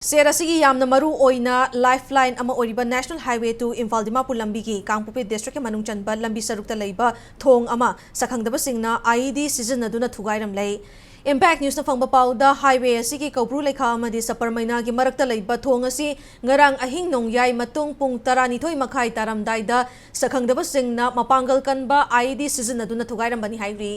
Serasigi yamna maru oina lifeline ama oriba National Highway to Imphal Dimapur lambi ki Kangpupi district ke manung chanba lambi sarukta leiba thong ama sakhangdaba singna IED season aduna thugairam lei Impact News na fangba pauda highway asigi Koubru Leikha amadi Sapermeina gi marakta leiba thong asi ngarang ahing nongyai matung pung 12 makhai taramdaida sakhangdaba singna mapangal kanba IED season aduna thugairam bani hairi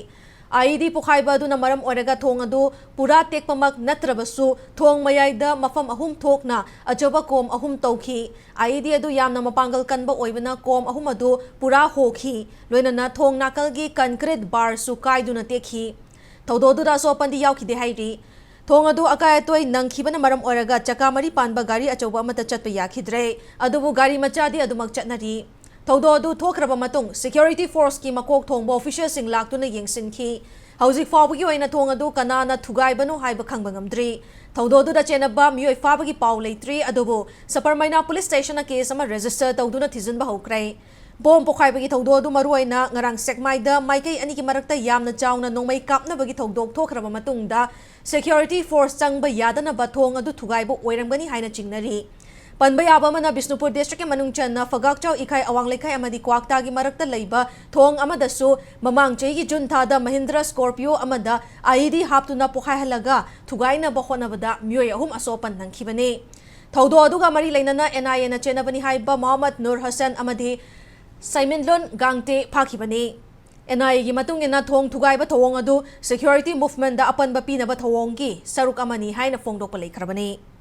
IED pukhaiba aduna maram oraga thong adu pura tekpamak natrabasu thong mayaida mafam ahum thokna ajoba kom ahum tauki IED adu yamna mapangal kanba oibana kom ahum adu pura hokhi loinana thong nakalgi concrete bar su kaiduna tekhi thododu da so pandi yaukhide hairi thong adu akai toy nangkhibana maram oraga chakamari panba gari ajoba amata chatpa yakhidre adubu gari machadi adumak chatnari Thododu thokraba matung security force ki makok thongba official sing laktuna yengsinki hauzik fawgi oina thong adu kanana thugaibanu haiba khangba ngamdri thododu da chenaba mioi fabagi paw leitri adubu Sapermeina police station na case ama register tawduna thijinba hokrai bom pokhaibagi thododu maruaina ngarang sekmaida maikai ani ki marakta yamna chawna nongmai kapna bagi thodok thokraba matungda security force changba yadana ba thong adu thugaiba oirangani haina chingnari Panbayaba mana Bisnupur district ke manung channa Fagakchaw ikai awang Leikha amadi kwakta gi marakta leiba thong amadasu mamang chei gi junta da Mahindra Scorpio amada IED haptuna pokhai halaga thugaina bahona bada myoi ahum asopan nangkhibani thodo aduga mari leinana NIA na chenabani haiba Muhammad Nur Hassan amadi Saiminlon gangte phakibani NIA gi matungina thong thugaiba thawong adu security movement da apan ba pinaba thawong gi saruk amani haina phongdok palai khrabani